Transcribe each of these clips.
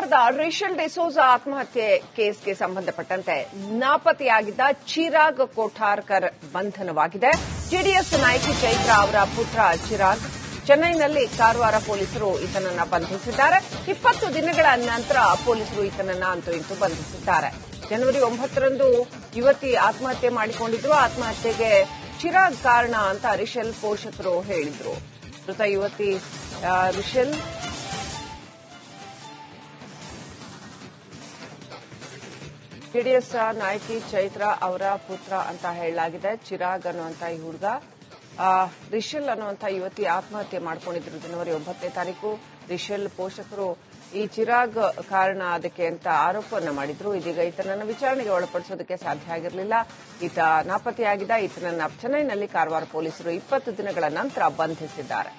ಕಾರವಾರದ ರಿಷಲ್ ಡಿಸೋಜ ಆತ್ಮಹತ್ಯೆ ಕೇಸ್ಗೆ ಸಂಬಂಧಪಟ್ಟಂತೆ ನಾಪತ್ತೆಯಾಗಿದ್ದ ಚಿರಾಗ್ ಕೋಠಾರ್ಕರ್ ಬಂಧನವಾಗಿದೆ. ಜೆಡಿಎಸ್ ನಾಯಕಿ ಚೈತ್ರಾ ಅವರ ಪುತ್ರ ಚಿರಾಗ್ ಚೆನ್ನೈನಲ್ಲಿ ಕಾರವಾರ ಪೊಲೀಸರು ಈತನನ್ನ ಬಂಧಿಸಿದ್ದಾರೆ. 20 ದಿನಗಳ ನಂತರ ಪೊಲೀಸರು ಈತನನ್ನ ಅಂತೂ ಇಂತೂ ಬಂಧಿಸಿದ್ದಾರೆ. ಜನವರಿ 9ರಂದು ಯುವತಿ ಆತ್ಮಹತ್ಯೆ ಮಾಡಿಕೊಂಡಿದ್ರು. ಆತ್ಮಹತ್ಯೆಗೆ ಚಿರಾಗ್ ಕಾರಣ ಅಂತ ರಿಷಲ್ ಪೋಷಕರು ಹೇಳಿದ್ರು. ಮೃತ ಯುವತಿ ರಿಷಲ್ ಜೆಡಿಎಸ್ ನಾಯಕಿ ಚೈತ್ರಾ ಅವರ ಪುತ್ರ ಅಂತ ಹೇಳಲಾಗಿದೆ. ಚಿರಾಗ್ ಅನ್ನುವಂತ ಈ ಹುಡುಗ ರಿಷಲ್ ಅನ್ನುವಂತ ಯುವತಿ ಆತ್ಮಹತ್ಯೆ ಮಾಡಿಕೊಂಡಿದ್ರು ಜನವರಿ 9ನೇ ತಾರೀಕು. ರಿಷಲ್ ಪೋಷಕರು ಈ ಚಿರಾಗ್ ಕಾರಣ ಅದಕ್ಕೆ ಅಂತ ಆರೋಪವನ್ನ ಮಾಡಿದ್ರು. ಇದೀಗ ಈತನನ್ನು ವಿಚಾರಣೆಗೆ ಒಳಪಡಿಸೋದಕ್ಕೆ ಸಾಧ್ಯ ಆಗಿರಲಿಲ್ಲ. ಈತ ನಾಪತ್ತೆಯಾಗಿದ್ದ. ಈತನನ್ನ ಚೆನ್ನೈನಲ್ಲಿ ಕಾರವಾರ ಪೊಲೀಸರು 20 ದಿನಗಳ ನಂತರ ಬಂಧಿಸಿದ್ದಾರೆ.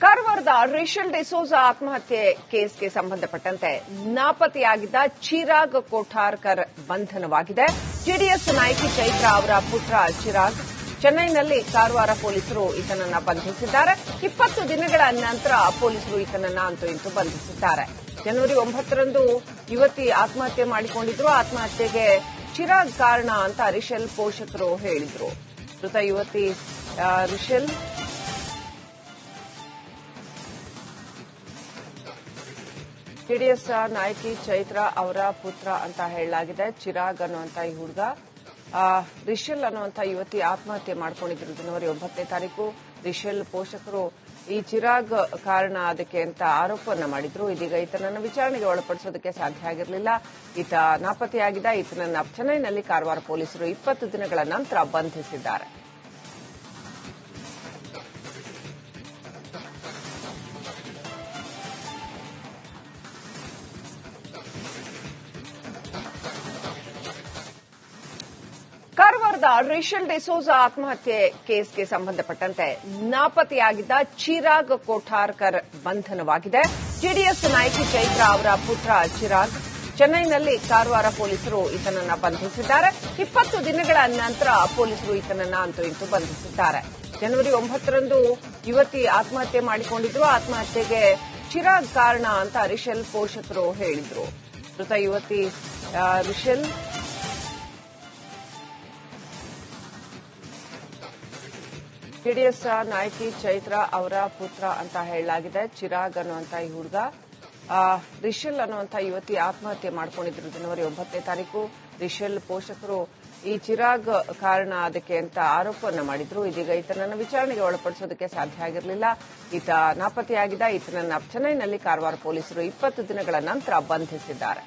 ಕಾರವಾರದ ರಿಷಲ್ ಡಿಸೋಜ ಆತ್ಮಹತ್ಯೆ ಕೇಸ್ಗೆ ಸಂಬಂಧಪಟ್ಟಂತೆ ನಾಪತ್ತೆಯಾಗಿದ್ದ ಚಿರಾಗ್ ಕೋಠಾರ್ಕರ್ ಬಂಧನವಾಗಿದೆ. ಜೆಡಿಎಸ್ ನಾಯಕಿ ಚೈತ್ರಾ ಅವರ ಪುತ್ರ ಚಿರಾಗ್ ಚೆನ್ನೈನಲ್ಲಿ ಕಾರವಾರ ಪೊಲೀಸರು ಈತನನ್ನ ಬಂಧಿಸಿದ್ದಾರೆ. 20 ದಿನಗಳ ನಂತರ ಪೊಲೀಸರು ಈತನನ್ನ ಅಂತೂ ಇಂತೂ ಬಂಧಿಸಿದ್ದಾರೆ. ಜನವರಿ 9ರಂದು ಯುವತಿ ಆತ್ಮಹತ್ಯೆ ಮಾಡಿಕೊಂಡಿದ್ರು. ಆತ್ಮಹತ್ಯೆಗೆ ಚಿರಾಗ್ ಕಾರಣ ಅಂತ ರಿಷಲ್ ಪೋಷಕರು ಹೇಳಿದ್ರು. ಮೃತ ಯುವತಿ ರಿಷಲ್ ಜೆಡಿಎಸ್ ನಾಯಕಿ ಚೈತ್ರಾ ಅವರ ಪುತ್ರ ಅಂತ ಹೇಳಲಾಗಿದೆ. ಚಿರಾಗ್ ಅನ್ನುವಂತ ಈ ಹುಡುಗ ರಿಷಲ್ ಅನ್ನುವಂತ ಯುವತಿ ಆತ್ಮಹತ್ಯೆ ಮಾಡಿಕೊಂಡಿದ್ರು ಜನವರಿ 9ನೇ ತಾರೀಕು. ರಿಷಲ್ ಪೋಷಕರು ಈ ಚಿರಾಗ್ ಕಾರಣ ಅದಕ್ಕೆ ಅಂತ ಆರೋಪವನ್ನ ಮಾಡಿದ್ರು. ಇದೀಗ ಈತನನ್ನು ವಿಚಾರಣೆಗೆ ಒಳಪಡಿಸೋದಕ್ಕೆ ಸಾಧ್ಯ ಆಗಿರಲಿಲ್ಲ. ಈತ ನಾಪತ್ತೆಯಾಗಿದ್ದ. ಈತನನ್ನ ಚೆನ್ನೈನಲ್ಲಿ ಕಾರವಾರ ಪೊಲೀಸರು 20 ದಿನಗಳ ನಂತರ ಬಂಧಿಸಿದ್ದಾರೆ. ಕಾರವಾರದ ರಿಷಲ್ ಡಿಸೋಜ ಆತ್ಮಹತ್ಯೆ ಕೇಸ್ಗೆ ಸಂಬಂಧಪಟ್ಟಂತೆ ನಾಪತ್ತೆಯಾಗಿದ್ದ ಚಿರಾಗ್ ಕೋಠಾರ್ಕರ್ ಬಂಧನವಾಗಿದೆ. ಜೆಡಿಎಸ್ ನಾಯಕಿ ಚೈತ್ರಾ ಅವರ ಪುತ್ರ ಚಿರಾಗ್ ಚೆನ್ನೈನಲ್ಲಿ ಕಾರವಾರ ಪೊಲೀಸರು ಈತನನ್ನ ಬಂಧಿಸಿದ್ದಾರೆ. 20 ದಿನಗಳ ನಂತರ ಪೊಲೀಸರು ಈತನನ್ನ ಅಂತೂ ಇಂತೂ ಬಂಧಿಸಿದ್ದಾರೆ. ಜನವರಿ 9ರಂದು ಯುವತಿ ಆತ್ಮಹತ್ಯೆ ಮಾಡಿಕೊಂಡಿದ್ರು. ಆತ್ಮಹತ್ಯೆಗೆ ಚಿರಾಗ್ ಕಾರಣ ಅಂತ ರಿಷಲ್ ಪೋಷಕರು ಹೇಳಿದ್ರು. ಮೃತ ಯುವತಿ ರಿಷಲ್ ಜೆಡಿಎಸ್ ನಾಯಕಿ ಚೈತ್ರಾ ಅವರ ಪುತ್ರ ಅಂತ ಹೇಳಲಾಗಿದೆ. ಚಿರಾಗ್ ಅನ್ನುವಂತ ಈ ಹುಡುಗ ರಿಷಲ್ ಅನ್ನುವಂತ ಯುವತಿ ಆತ್ಮಹತ್ಯೆ ಮಾಡಿಕೊಂಡಿದ್ರು ಜನವರಿ 9ನೇ ತಾರೀಕು. ರಿಷಲ್ ಪೋಷಕರು ಈ ಚಿರಾಗ್ ಕಾರಣ ಅದಕ್ಕೆ ಅಂತ ಆರೋಪವನ್ನ ಮಾಡಿದ್ರು. ಇದೀಗ ಈತನನ್ನು ವಿಚಾರಣೆಗೆ ಒಳಪಡಿಸೋದಕ್ಕೆ ಸಾಧ್ಯ ಆಗಿರಲಿಲ್ಲ. ಈತ ನಾಪತ್ತೆಯಾಗಿದ್ದ. ಈತನನ್ನ ಚೆನ್ನೈನಲ್ಲಿ ಕಾರವಾರ ಪೊಲೀಸರು 20 ದಿನಗಳ ನಂತರ ಬಂಧಿಸಿದ್ದಾರೆ.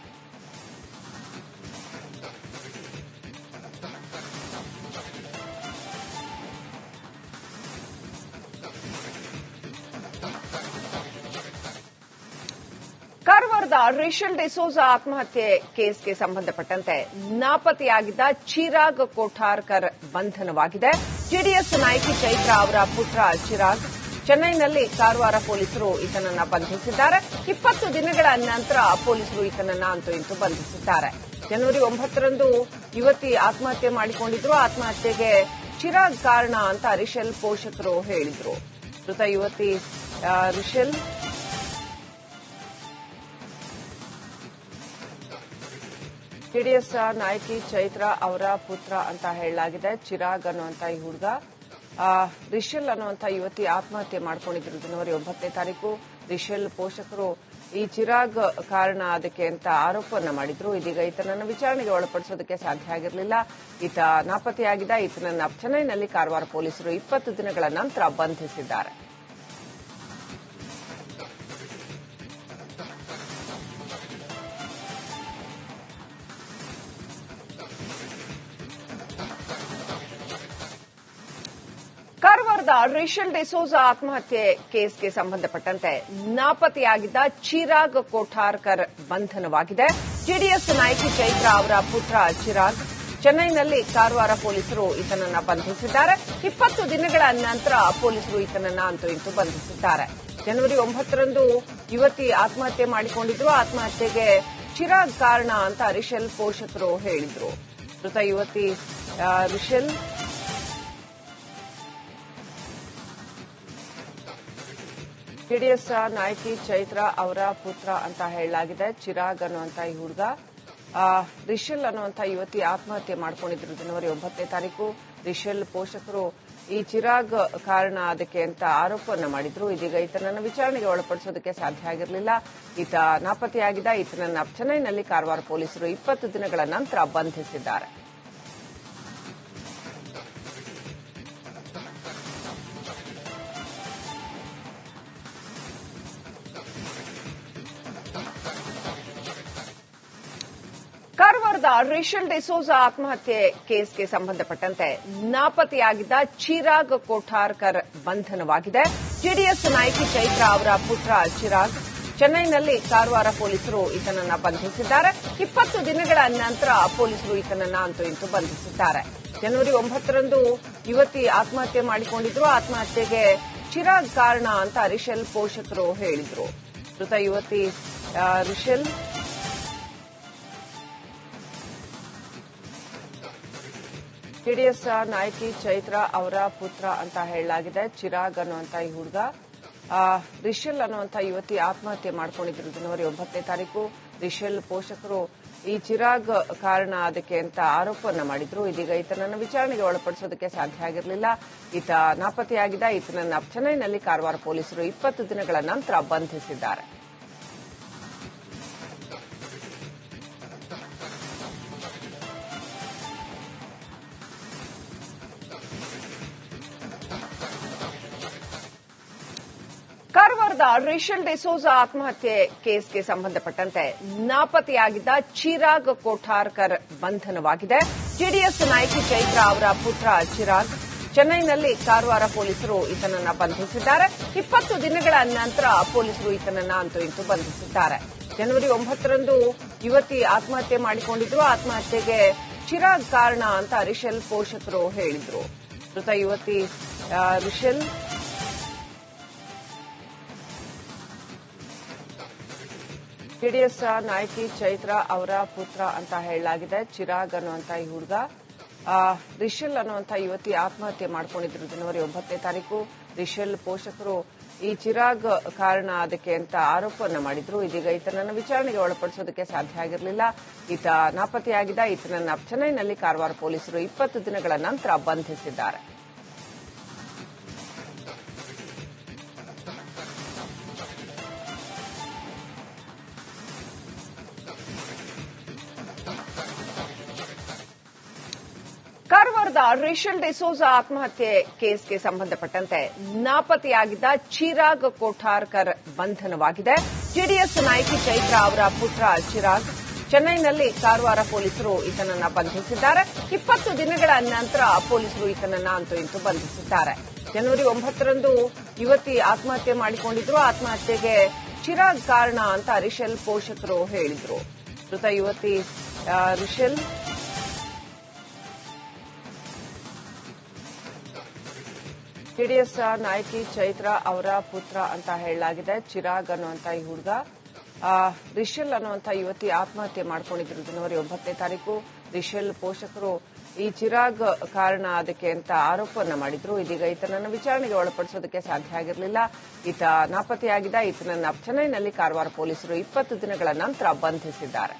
ಕಾರವಾರದ ರಿಷಲ್ ಡಿಸೋಜ ಆತ್ಮಹತ್ಯೆ ಕೇಸ್ಗೆ ಸಂಬಂಧಪಟ್ಟಂತೆ ನಾಪತ್ತೆಯಾಗಿದ್ದ ಚಿರಾಗ್ ಕೋಠಾರ್ಕರ್ ಬಂಧನವಾಗಿದೆ. ಜೆಡಿಎಸ್ ನಾಯಕಿ ಚೈತ್ರಾ ಅವರ ಪುತ್ರ ಚಿರಾಗ್ ಚೆನ್ನೈನಲ್ಲಿ ಕಾರವಾರ ಪೊಲೀಸರು ಈತನನ್ನ ಬಂಧಿಸಿದ್ದಾರೆ. 20 ದಿನಗಳ ನಂತರ ಪೊಲೀಸರು ಈತನನ್ನ ಅಂತೂ ಇಂತೂ ಬಂಧಿಸಿದ್ದಾರೆ. ಜನವರಿ 9ರಂದು ಯುವತಿ ಆತ್ಮಹತ್ಯೆ ಮಾಡಿಕೊಂಡಿದ್ರು. ಆತ್ಮಹತ್ಯೆಗೆ ಚಿರಾಗ್ ಕಾರಣ ಅಂತ ರಿಷಲ್ ಪೋಷಕರು ಹೇಳಿದ್ರು. ಮೃತ ಯುವತಿ ರಿಷಲ್ ಜೆಡಿಎಸ್ ನಾಯಕಿ ಚೈತ್ರಾ ಅವರ ಪುತ್ರ ಅಂತ ಹೇಳಲಾಗಿದೆ. ಚಿರಾಗ್ ಅನ್ನುವಂತ ಈ ಹುಡುಗ ರಿಷಲ್ ಅನ್ನುವಂತ ಯುವತಿ ಆತ್ಮಹತ್ಯೆ ಮಾಡಿಕೊಂಡಿದ್ರು ಜನವರಿ 9ನೇ ತಾರೀಕು. ರಿಷಲ್ ಪೋಷಕರು ಈ ಚಿರಾಗ್ ಕಾರಣ ಅದಕ್ಕೆ ಅಂತ ಆರೋಪವನ್ನ ಮಾಡಿದ್ರು. ಇದೀಗ ಈತನನ್ನು ವಿಚಾರಣೆಗೆ ಒಳಪಡಿಸೋದಕ್ಕೆ ಸಾಧ್ಯ ಆಗಿರಲಿಲ್ಲ. ಈತ ನಾಪತ್ತೆಯಾಗಿದ್ದ. ಈತನನ್ನ ಚೆನ್ನೈನಲ್ಲಿ ಕಾರವಾರ ಪೊಲೀಸರು 20 ದಿನಗಳ ನಂತರ ಬಂಧಿಸಿದ್ದಾರೆ. ಕಾರವಾರದ ರಿಷಲ್ ಡಿಸೋಜ ಆತ್ಮಹತ್ಯೆ ಕೇಸ್ಗೆ ಸಂಬಂಧಪಟ್ಟಂತೆ ನಾಪತ್ತೆಯಾಗಿದ್ದ ಚಿರಾಗ್ ಕೋಠಾರ್ಕರ್ ಬಂಧನವಾಗಿದೆ. ಜೆಡಿಎಸ್ ನಾಯಕಿ ಚೈತ್ರಾ ಅವರ ಪುತ್ರ ಚಿರಾಗ್ ಚೆನ್ನೈನಲ್ಲಿ ಕಾರವಾರ ಪೊಲೀಸರು ಈತನನ್ನ ಬಂಧಿಸಿದ್ದಾರೆ. 20 ದಿನಗಳ ನಂತರ ಪೊಲೀಸರು ಈತನನ್ನ ಅಂತೂ ಇಂತೂ ಬಂಧಿಸಿದ್ದಾರೆ. ಜನವರಿ 9ರಂದು ಯುವತಿ ಆತ್ಮಹತ್ಯೆ ಮಾಡಿಕೊಂಡಿದ್ರು. ಆತ್ಮಹತ್ಯೆಗೆ ಚಿರಾಗ್ ಕಾರಣ ಅಂತ ರಿಷಲ್ ಪೋಷಕರು ಹೇಳಿದ್ರು. ಮೃತ ಯುವತಿ ರಿಷಲ್ ಜೆಡಿಎಸ್ ನಾಯಕಿ ಚೈತ್ರ ಅವರ ಪುತ್ರ ಅಂತ ಹೇಳಲಾಗಿದೆ. ಚಿರಾಗ್ ಅನ್ನುವಂತ ಈ ಹುಡುಗ ರಿಷಲ್ ಅನ್ನುವಂತ ಯುವತಿ ಆತ್ಮಹತ್ಯೆ ಮಾಡ್ಕೊಂಡಿದ್ರು ಜನವರಿ 9ನೇ ತಾರೀಕು. ರಿಷಲ್ ಪೋಷಕರು ಈ ಚಿರಾಗ್ ಕಾರಣ ಅದಕ್ಕೆ ಅಂತ ಆರೋಪವನ್ನ ಮಾಡಿದ್ರು. ಇದೀಗ ಈತನನ್ನು ವಿಚಾರಣೆಗೆ ಒಳಪಡಿಸೋದಕ್ಕೆ ಸಾಧ್ಯ ಆಗಿರಲಿಲ್ಲ. ಈತ ನಾಪತ್ತೆಯಾಗಿದ್ದ. ಈತನನ್ನ ಚೆನ್ನೈನಲ್ಲಿ ಕಾರವಾರ ಪೊಲೀಸರು 20 ದಿನಗಳ ನಂತರ ಬಂಧಿಸಿದ್ದಾರೆ. ಕಾರವಾರದ ರಿಷಲ್ ಡಿಸೋಜ ಆತ್ಮಹತ್ಯೆ ಕೇಸ್ಗೆ ಸಂಬಂಧಪಟ್ಟಂತೆ ನಾಪತ್ತೆಯಾಗಿದ್ದ ಚಿರಾಗ್ ಕೋಠಾರ್ಕರ್ ಬಂಧನವಾಗಿದೆ. ಜೆಡಿಎಸ್ ನಾಯಕಿ ಚೈತ್ರ ಅವರ ಪುತ್ರ ಚಿರಾಗ್ ಚೆನ್ನೈನಲ್ಲಿ ಕಾರವಾರ ಪೊಲೀಸರು ಈತನನ್ನ ಬಂಧಿಸಿದ್ದಾರೆ. 20 ದಿನಗಳ ನಂತರ ಪೊಲೀಸರು ಈತನನ್ನ ಅಂತೂ ಇಂತೂ ಬಂಧಿಸಿದ್ದಾರೆ. ಜನವರಿ 9ರಂದು ಯುವತಿ ಆತ್ಮಹತ್ಯೆ ಮಾಡಿಕೊಂಡಿದ್ರು. ಆತ್ಮಹತ್ಯೆಗೆ ಚಿರಾಗ್ ಕಾರಣ ಅಂತ ರಿಷಲ್ ಪೋಷಕರು ಹೇಳಿದ್ರು. ಮೃತ ಯುವತಿ ರಿಷಲ್ ಜೆಡಿಎಸ್ ನಾಯಕಿ ಚೈತ್ರ ಅವರ ಪುತ್ರ ಅಂತ ಹೇಳಲಾಗಿದೆ. ಚಿರಾಗ್ ಅನ್ನುವಂತ ಈ ಹುಡುಗ ರಿಷಲ್ ಅನ್ನುವಂತ ಯುವತಿ ಆತ್ಮಹತ್ಯೆ ಮಾಡ್ಕೊಂಡಿದ್ರು ಜನವರಿ 9ನೇ ತಾರೀಕು. ರಿಷಲ್ ಪೋಷಕರು ಈ ಚಿರಾಗ್ ಕಾರಣ ಅದಕ್ಕೆ ಅಂತ ಆರೋಪವನ್ನ ಮಾಡಿದ್ರು. ಇದೀಗ ಈತನನ್ನು ವಿಚಾರಣೆಗೆ ಒಳಪಡಿಸೋದಕ್ಕೆ ಸಾಧ್ಯ ಆಗಿರಲಿಲ್ಲ. ಈತ ನಾಪತ್ತೆಯಾಗಿದ್ದ. ಈತನನ್ನ ಚೆನ್ನೈನಲ್ಲಿ ಕಾರವಾರ ಪೊಲೀಸರು 20 ದಿನಗಳ ನಂತರ ಬಂಧಿಸಿದ್ದಾರೆ. ಕಾರವಾರದ ರಿಷಲ್ ಡಿಸೋಜ ಆತ್ಮಹತ್ಯೆ ಕೇಸ್ಗೆ ಸಂಬಂಧಪಟ್ಟಂತೆ ನಾಪತ್ತೆಯಾಗಿದ್ದ ಚಿರಾಗ್ ಕೋಠಾರ್ಕರ್ ಬಂಧನವಾಗಿದೆ. ಜೆಡಿಎಸ್ ನಾಯಕಿ ಚೈತ್ರ ಅವರ ಪುತ್ರ ಚಿರಾಗ್ ಚೆನ್ನೈನಲ್ಲಿ ಕಾರವಾರ ಪೊಲೀಸರು ಈತನನ್ನ ಬಂಧಿಸಿದ್ದಾರೆ. 20 ದಿನಗಳ ನಂತರ ಪೊಲೀಸರು ಈತನನ್ನ ಅಂತೂ ಇಂತೂ ಬಂಧಿಸಿದ್ದಾರೆ. ಜನವರಿ 9ರಂದು ಯುವತಿ ಆತ್ಮಹತ್ಯೆ ಮಾಡಿಕೊಂಡಿದ್ರು. ಆತ್ಮಹತ್ಯೆಗೆ ಚಿರಾಗ್ ಕಾರಣ ಅಂತ ರಿಷಲ್ ಪೋಷಕರು ಹೇಳಿದ್ರು. ಮೃತ ಯುವತಿ ರಿಷಲ್ ಜೆಡಿಎಸ್ ನಾಯಕಿ ಚೈತ್ರ ಅವರ ಪುತ್ರ ಅಂತ ಹೇಳಲಾಗಿದೆ. ಚಿರಾಗ್ ಅನ್ನುವಂತ ಈ ಹುಡುಗ ರಿಷಲ್ ಅನ್ನುವಂತ ಯುವತಿ ಆತ್ಮಹತ್ಯೆ ಮಾಡ್ಕೊಂಡಿದ್ರು ಜನವರಿ 9ನೇ ತಾರೀಕು. ರಿಷಲ್ ಪೋಷಕರು ಈ ಚಿರಾಗ್ ಕಾರಣ ಅದಕ್ಕೆ ಅಂತ ಆರೋಪವನ್ನ ಮಾಡಿದ್ರು. ಇದೀಗ ಈತನನ್ನು ವಿಚಾರಣೆಗೆ ಒಳಪಡಿಸೋದಕ್ಕೆ ಸಾಧ್ಯ ಆಗಿರಲಿಲ್ಲ. ಈತ ನಾಪತ್ತೆಯಾಗಿದ್ದ. ಈತನನ್ನ ಚೆನ್ನೈನಲ್ಲಿ ಕಾರವಾರ ಪೊಲೀಸರು 20 ದಿನಗಳ ನಂತರ ಬಂಧಿಸಿದ್ದಾರೆ. ಕಾರವಾರದ ರಿಷಲ್ ಡಿಸೋಜ ಆತ್ಮಹತ್ಯೆ ಕೇಸ್ಗೆ ಸಂಬಂಧಪಟ್ಟಂತೆ ನಾಪತ್ತೆಯಾಗಿದ್ದ ಚಿರಾಗ್ ಕೋಠಾರ್ಕರ್ ಬಂಧನವಾಗಿದೆ. ಜೆಡಿಎಸ್ ನಾಯಕಿ ಚೈತ್ರ ಅವರ ಪುತ್ರ ಚಿರಾಗ್ ಚೆನ್ನೈನಲ್ಲಿ ಕಾರವಾರ ಪೊಲೀಸರು ಈತನನ್ನ ಬಂಧಿಸಿದ್ದಾರೆ. 20 ದಿನಗಳ ನಂತರ ಪೊಲೀಸರು ಈತನನ್ನ ಅಂತೂ ಇಂತೂ ಬಂಧಿಸಿದ್ದಾರೆ. ಜನವರಿ 9ರಂದು ಯುವತಿ ಆತ್ಮಹತ್ಯೆ ಮಾಡಿಕೊಂಡಿದ್ರು. ಆತ್ಮಹತ್ಯೆಗೆ ಚಿರಾಗ್ ಕಾರಣ ಅಂತ ರಿಷಲ್ ಪೋಷಕರು ಹೇಳಿದ್ರು. ಮೃತ ಯುವತಿ ರಿಷಲ್ ಜೆಡಿಎಸ್ ನಾಯಕಿ ಚೈತ್ರ ಅವರ ಪುತ್ರ ಅಂತ ಹೇಳಲಾಗಿದೆ. ಚಿರಾಗ್ ಅನ್ನುವಂತ ಈ ಹುಡುಗ ರಿಷಲ್ ಅನ್ನುವಂತ ಯುವತಿ ಆತ್ಮಹತ್ಯೆ ಮಾಡ್ಕೊಂಡಿದ್ರು ಜನವರಿ 9ನೇ ತಾರೀಕು. ರಿಷಲ್ ಪೋಷಕರು ಈ ಚಿರಾಗ್ ಕಾರಣ ಅದಕ್ಕೆ ಅಂತ ಆರೋಪವನ್ನ ಮಾಡಿದ್ರು. ಇದೀಗ ಈತನನ್ನು ವಿಚಾರಣೆಗೆ ಒಳಪಡಿಸೋದಕ್ಕೆ ಸಾಧ್ಯ ಆಗಿರಲಿಲ್ಲ. ಈತ ನಾಪತ್ತೆಯಾಗಿದ್ದ. ಈತನನ್ನ ಚೆನ್ನೈನಲ್ಲಿ ಕಾರವಾರ ಪೊಲೀಸರು 20 ದಿನಗಳ ನಂತರ ಬಂಧಿಸಿದ್ದಾರೆ.